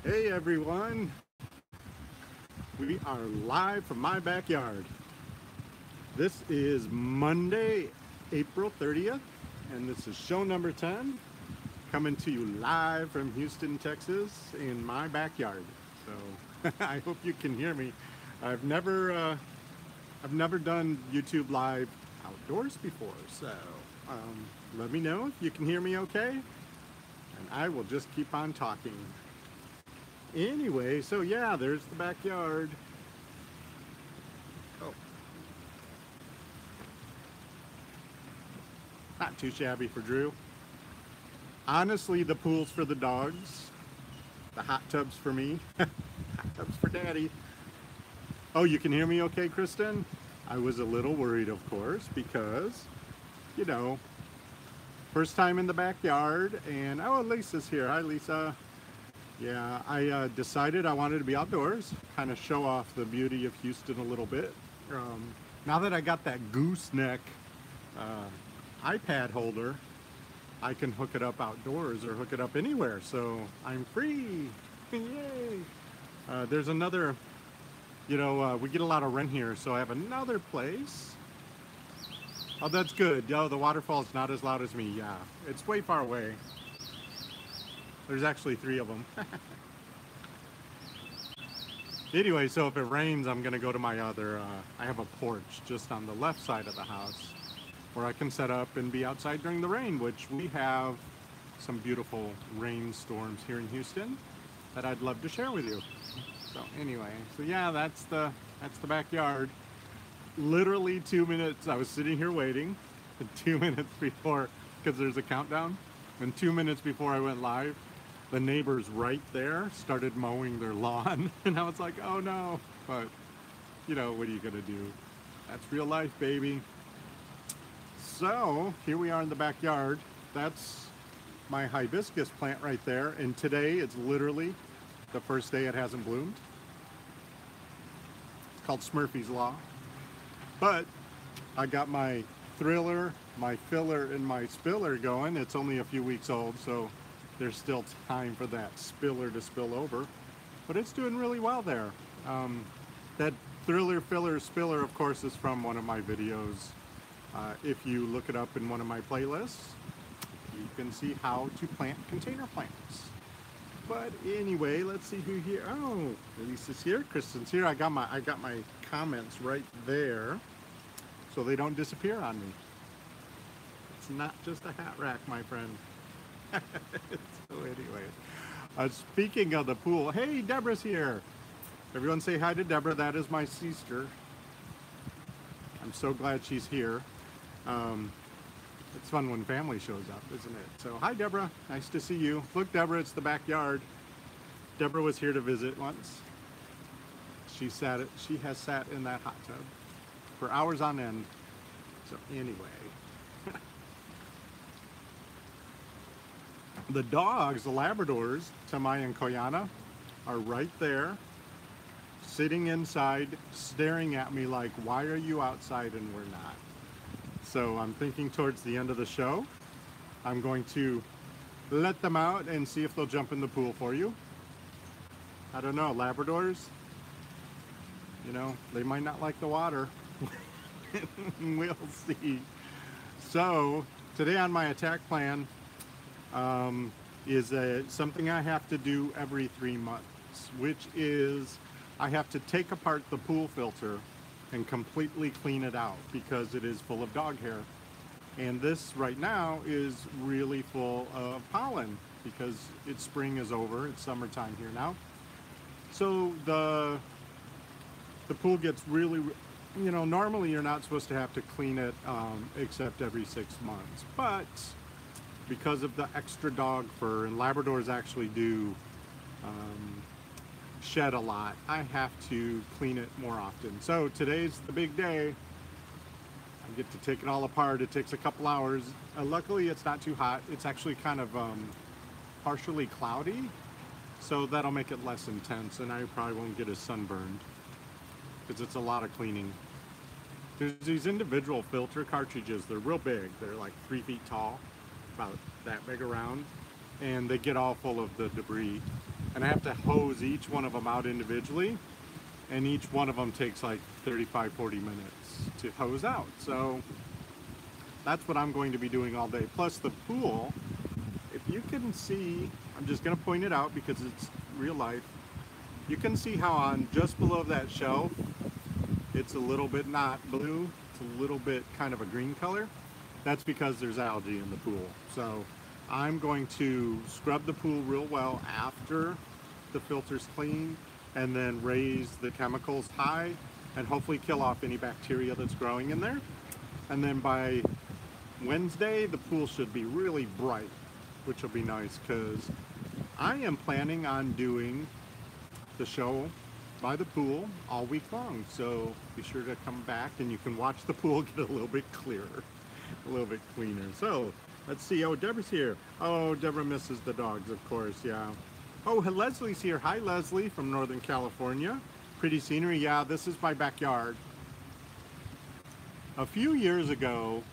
Hey everyone, we are live from my backyard. This is Monday, April 30th, and this is show number 10, coming to you live from Houston, Texas, in my backyard. So I hope you can hear me. I've never done YouTube live outdoors before, so let me know if you can hear me okay, and I will just keep on talking. Anyway, so yeah, there's the backyard. Oh, not too shabby for Drew. Honestly, the pool's for the dogs. The hot tub's for me. Hot tub's for Daddy. Oh, you can hear me okay, Kristen? I was a little worried, of course, because, you know, first time in the backyard, and oh, Lisa's here. Hi, Lisa. Yeah, I decided I wanted to be outdoors, kind of show off the beauty of Houston a little bit. Now that I got that gooseneck iPad holder, I can hook it up outdoors or hook it up anywhere, so I'm free. Yay! There's another, we get a lot of rent here, so I have another place. Oh, that's good. Oh, the waterfall's not as loud as me. Yeah, it's way far away. There's actually 3 of them. Anyway, so if it rains, I'm gonna go to my other, I have a porch just on the left side of the house where I can set up and be outside during the rain, which we have some beautiful rainstorms here in Houston that I'd love to share with you. So anyway, so yeah, that's the backyard. Literally 2 minutes, I was sitting here waiting, 2 minutes before, because there's a countdown, and 2 minutes before I went live, the neighbors right there started mowing their lawn, and I was like, oh no, but what are you gonna do? That's real life, baby. So here we are in the backyard. That's my hibiscus plant right there, and today it's literally the first day it hasn't bloomed. It's called Smurfy's Law. But I got my thriller, my filler, and my spiller going. It's only a few weeks old, so there's still time for that spiller to spill over. But it's doing really well there. That thriller, filler, spiller, of course, is from one of my videos. If you look it up in one of my playlists, you can see how to plant container plants. But anyway, let's see who here. Oh, Lisa's here, Kristen's here. I got my comments right there, so they don't disappear on me. It's not just a hat rack, my friend. So anyway, speaking of the pool, hey, Deborah's here. Everyone say hi to Deborah. That is my sister. I'm so glad she's here. It's fun when family shows up, isn't it? So hi, Deborah. Nice to see you. Look, Deborah, it's the backyard. Deborah was here to visit once. She has sat in that hot tub for hours on end. So anyway. The dogs, the Labradors, Tamai and Koyana, are right there, sitting inside, staring at me like, why are you outside and we're not? So I'm thinking towards the end of the show, I'm going to let them out and see if they'll jump in the pool for you. I don't know, Labradors, they might not like the water. We'll see. So today on my attack plan, is something I have to do every 3 months, which is I have to take apart the pool filter and completely clean it out because it is full of dog hair. And this right now is really full of pollen because spring is over, it's summertime here now. So the pool gets really, normally you're not supposed to have to clean it except every 6 months, but because of the extra dog fur, and Labradors actually do shed a lot, I have to clean it more often. So today's the big day. I get to take it all apart. It takes a couple hours. Luckily, it's not too hot. It's actually kind of partially cloudy, so that'll make it less intense, and I probably won't get as sunburned because it's a lot of cleaning. There's these individual filter cartridges. They're real big. They're like 3 feet tall, about that big around, and they get all full of the debris. and I have to hose each one of them out individually, and each one of them takes like 35-40 minutes to hose out. So that's what I'm going to be doing all day. Plus the pool, if you can see, I'm just going to point it out because it's real life. You can see how on just below that shelf, it's a little bit not blue, it's a little bit kind of a green color. That's because there's algae in the pool. So I'm going to scrub the pool real well after the filter's clean, and then raise the chemicals high and hopefully kill off any bacteria that's growing in there. And then by Wednesday, the pool should be really bright, which will be nice because I am planning on doing the show by the pool all week long. So be sure to come back and you can watch the pool get a little bit clearer, a little bit cleaner. So let's see. Oh, Deborah's here. Oh, Deborah misses the dogs, of course. Yeah. Oh, Leslie's here. Hi, Leslie from Northern California. Pretty scenery. Yeah, this is my backyard. A few years ago,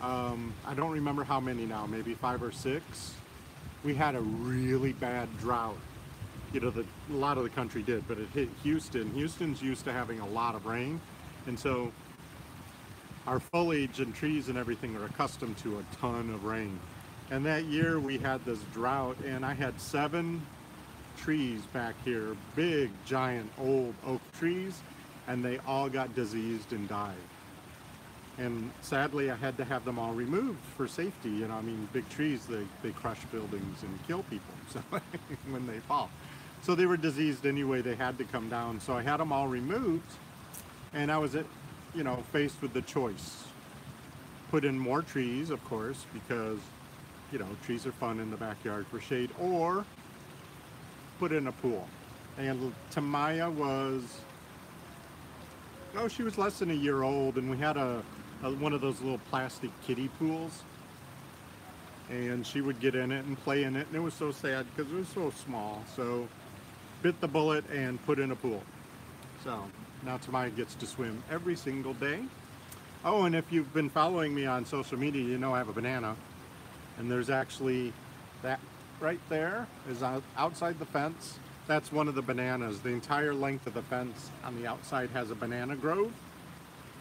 I don't remember how many now, maybe 5 or 6, we had a really bad drought. You know, a lot of the country did, but it hit Houston. Houston's used to having a lot of rain, and so our foliage and trees and everything are accustomed to a ton of rain. And that year we had this drought, and I had 7 trees back here, big, giant, old oak trees, and they all got diseased and died. And sadly, I had to have them all removed for safety. You know, I mean, big trees, they crush buildings and kill people so when they fall. So they were diseased anyway, they had to come down. So I had them all removed, and I was, you know, faced with the choice. Put in more trees, of course, because, you know, trees are fun in the backyard for shade, or put in a pool. And Tamaya was, oh, she was less than a year old, and we had one of those little plastic kiddie pools, and she would get in it and play in it, and it was so sad because it was so small. So bit the bullet and put in a pool. So now Tamaya gets to swim every single day. Oh, and if you've been following me on social media, you know I have a banana, and there's actually that right there is outside the fence. That's one of the bananas. The entire length of the fence on the outside has a banana grove,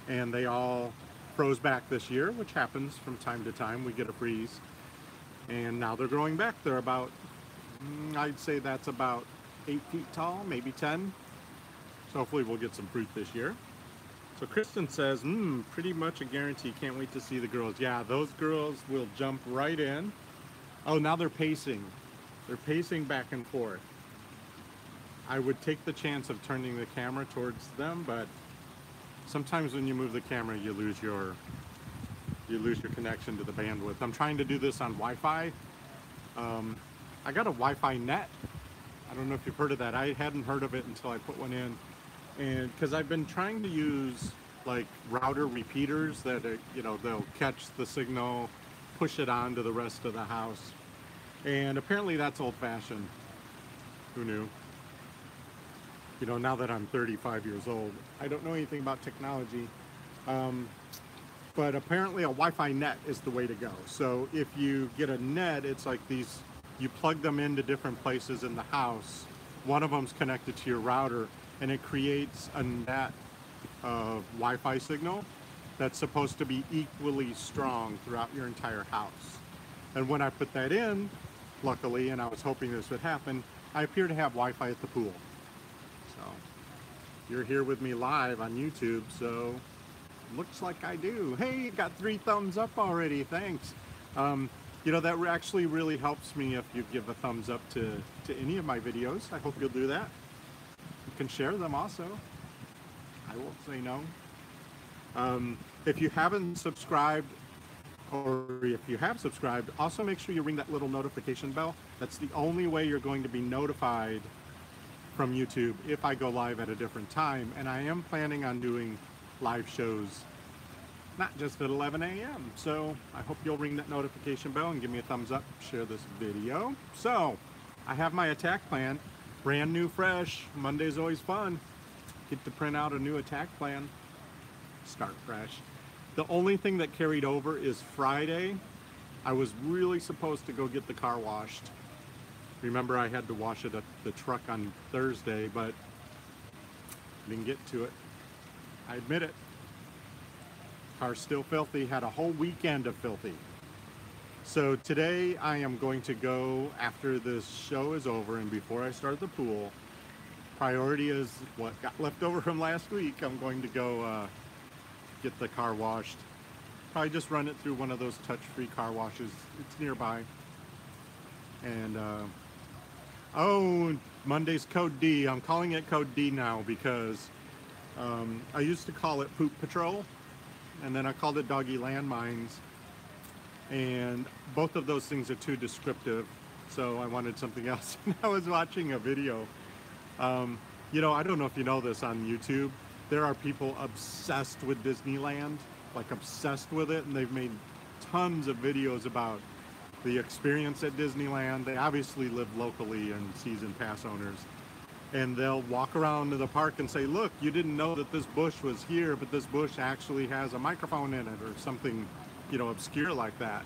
and they all froze back this year, which happens from time to time. We get a freeze, and now they're growing back. They're about, I'd say that's about 8 feet tall, maybe 10. So hopefully we'll get some fruit this year. So Kristen says, pretty much a guarantee. Can't wait to see the girls. Yeah, those girls will jump right in. Oh, now they're pacing. They're pacing back and forth. I would take the chance of turning the camera towards them, but sometimes when you move the camera, you lose your connection to the bandwidth. I'm trying to do this on Wi-Fi. I got a Wi-Fi net. I don't know if you've heard of that. I hadn't heard of it until I put one in, and because I've been trying to use like router repeaters that are, you know, they'll catch the signal, push it on to the rest of the house, and apparently that's old-fashioned. Who knew? You know, now that I'm 35 years old, I don't know anything about technology, but apparently a Wi-Fi net is the way to go. So if you get a net, it's like these, you plug them into different places in the house. One of them's connected to your router, and it creates a net of Wi-Fi signal that's supposed to be equally strong throughout your entire house. And when I put that in, luckily, and I was hoping this would happen, I appear to have Wi-Fi at the pool. So you're here with me live on YouTube, so looks like I do. Hey, got 3 thumbs up already. Thanks. You know, that actually really helps me if you give a thumbs up to any of my videos. I hope you'll do that. You can share them also. I won't say no. If you haven't subscribed, or if you have subscribed, also make sure you ring that little notification bell. That's the only way you're going to be notified from YouTube if I go live at a different time. And I am planning on doing live shows, not just at 11 a.m. So I hope you'll ring that notification bell and give me a thumbs up, share this video. So I have my attack plan, brand new, fresh. Monday's always fun. Get to print out a new attack plan, start fresh. The only thing that carried over is Friday. I was really supposed to go get the car washed, Remember, I had to wash it at the truck on Thursday, but didn't get to it. I admit it. Car's still filthy, had a whole weekend of filthy. So today I am going to go, after this show is over and before I start the pool, priority is what got left over from last week. I'm going to go get the car washed. Probably just run it through one of those touch-free car washes. It's nearby. And oh, Monday's Code D. I'm calling it Code D now because I used to call it Poop Patrol, and then I called it Doggy Landmines, and both of those things are too descriptive, so I wanted something else. And I was watching a video. You know, I don't know if you know this on YouTube. There are people obsessed with Disneyland, like obsessed with it, and they've made tons of videos about the experience at Disneyland. They obviously live locally and season pass owners. And they'll walk around to the park and say, look, you didn't know that this bush was here, but this bush actually has a microphone in it, or something, you know, obscure like that.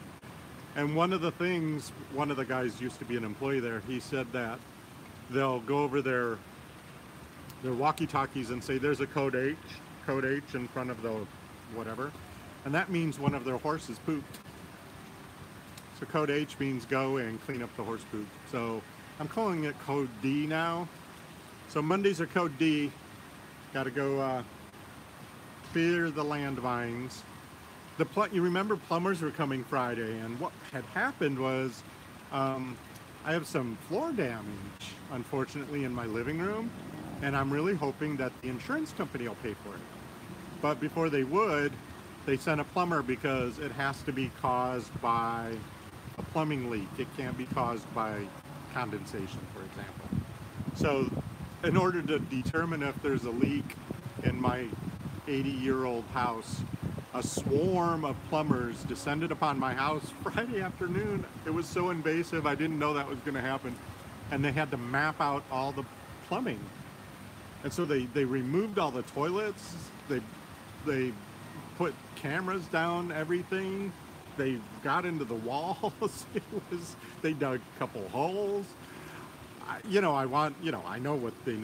And one of the things, one of the guys used to be an employee there, he said that they'll go over their walkie-talkies and say, there's a code H in front of the whatever. And that means one of their horses pooped. So code H means go and clean up the horse poop. So I'm calling it Code D now. So Mondays are Code D. Got to go clear the landmines. You remember plumbers were coming Friday, and what had happened was I have some floor damage, unfortunately, in my living room, and I'm really hoping that the insurance company will pay for it. But before they would, they sent a plumber because it has to be caused by a plumbing leak. It can't be caused by condensation, for example. So in order to determine if there's a leak in my 80-year-old house, a swarm of plumbers descended upon my house Friday afternoon. It was so invasive, I didn't know that was going to happen. And they had to map out all the plumbing. And so they removed all the toilets, they put cameras down everything, they got into the walls, they dug a couple holes. I know what they're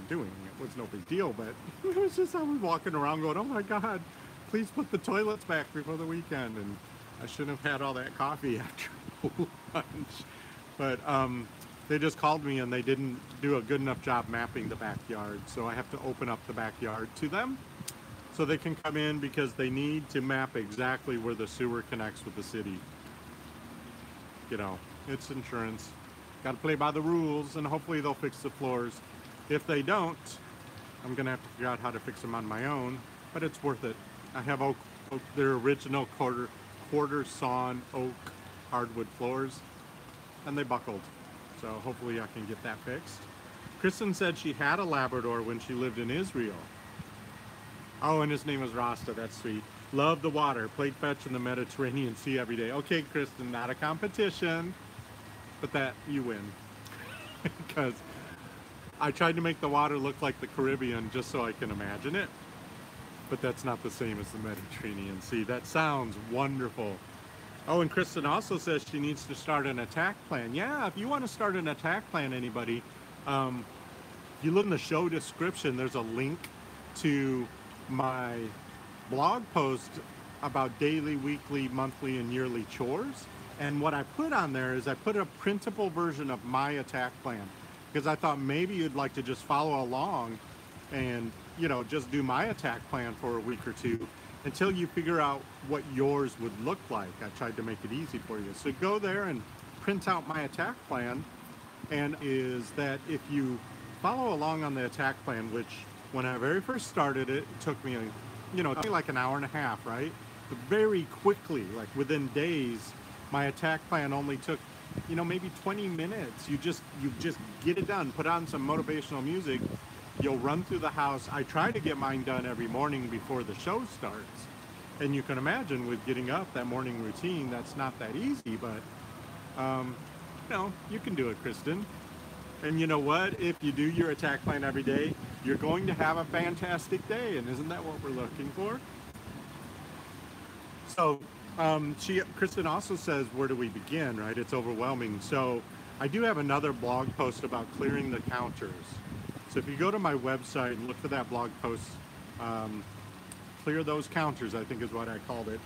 doing. It was no big deal, but it was just, I was walking around going, oh my God, please put the toilets back before the weekend. And I shouldn't have had all that coffee after lunch. But they just called me and they didn't do a good enough job mapping the backyard. So I have to open up the backyard to them so they can come in, because they need to map exactly where the sewer connects with the city. You know, it's insurance. Got to play by the rules, and hopefully they'll fix the floors. If they don't, I'm gonna have to figure out how to fix them on my own, but it's worth it. I have their original quarter sawn oak hardwood floors, and they buckled. So hopefully I can get that fixed. Kristen said she had a Labrador when she lived in Israel. Oh, and his name was Rasta. That's sweet. Loved the water. Played fetch in the Mediterranean Sea every day. Okay, Kristen, not a competition, but that you win. Because I tried to make the water look like the Caribbean just so I can imagine it, but that's not the same as the Mediterranean Sea. That sounds wonderful. Oh, and Kristen also says she needs to start an attack plan. Yeah, if you want to start an attack plan, anybody, if you look in the show description, there's a link to my blog post about daily, weekly, monthly, and yearly chores. And what I put on there is I put a printable version of my attack plan, because I thought maybe you'd like to just follow along and, you know, just do my attack plan for a week or two until you figure out what yours would look like. I tried to make it easy for you. So go there and print out my attack plan. And is that if you follow along on the attack plan, which when I very first started it, it took me, like an hour and a half, right? But very quickly, like within days, my attack plan only took, maybe 20 minutes. You just get it done, put on some motivational music, you'll run through the house. I try to get mine done every morning before the show starts. And you can imagine with getting up, that morning routine, that's not that easy, but, you can do it, Kristen. And you know what? If you do your attack plan every day, you're going to have a fantastic day. And isn't that what we're looking for? So, Kristen also says, where do we begin, right? It's overwhelming. So I do have another blog post about clearing the counters. So if you go to my website and look for that blog post, clear those counters, I think is what I called it.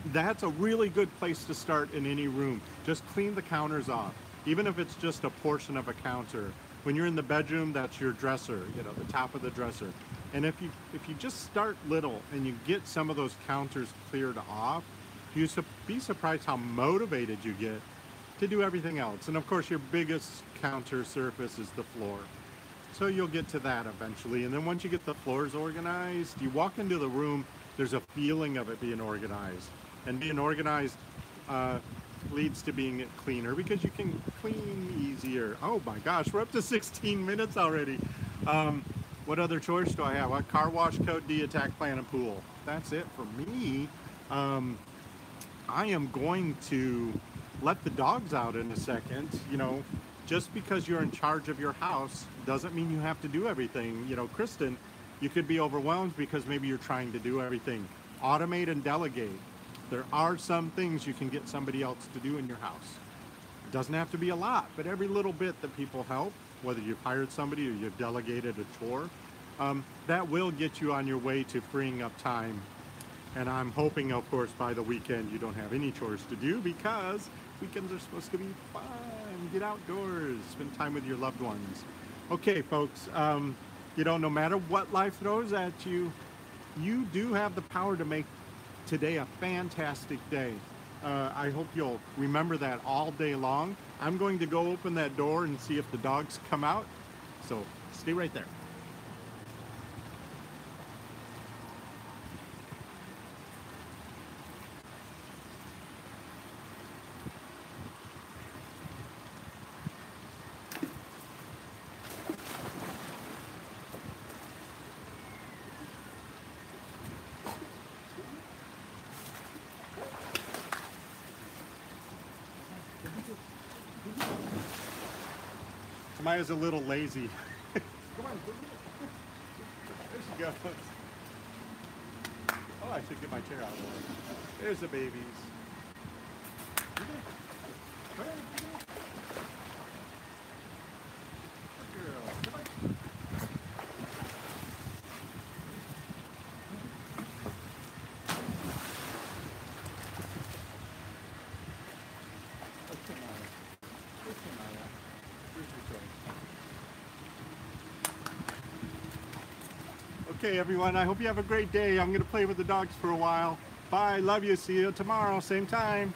That's a really good place to start in any room. Just clean the counters off, even if it's just a portion of a counter. When you're in the bedroom, that's your dresser, you know, the top of the dresser. And if you just start little and you get some of those counters cleared off, you'd be surprised how motivated you get to do everything else. And of course, your biggest counter surface is the floor. So you'll get to that eventually. And then once you get the floors organized, you walk into the room, there's a feeling of it being organized. And being organized leads to being cleaner because you can clean easier. Oh my gosh, we're up to 16 minutes already. What other chores do I have? What? Car wash, code D, attack, plan, and pool. That's it for me. I am going to let the dogs out in a second. You know, just because you're in charge of your house doesn't mean you have to do everything. You know, Kristen, you could be overwhelmed because maybe you're trying to do everything. Automate and delegate. There are some things you can get somebody else to do in your house. It doesn't have to be a lot, but every little bit that people help, whether you've hired somebody or you've delegated a chore, that will get you on your way to freeing up time. And I'm hoping, of course, by the weekend you don't have any chores to do, because weekends are supposed to be fun. Get outdoors, spend time with your loved ones. Okay, folks, you know, no matter what life throws at you, you do have the power to make today a fantastic day. I hope you'll remember that all day long. I'm going to go open that door and see if the dogs come out. So stay right there. Maya's a little lazy. Come on. There she goes. Oh, I should get my chair out of the way. There's the babies. Come on. Good girl. Come on. Okay, Maya. Okay, Maya. Okay, everyone, I hope you have a great day. I'm going to play with the dogs for a while. Bye. Love you. See you tomorrow, same time.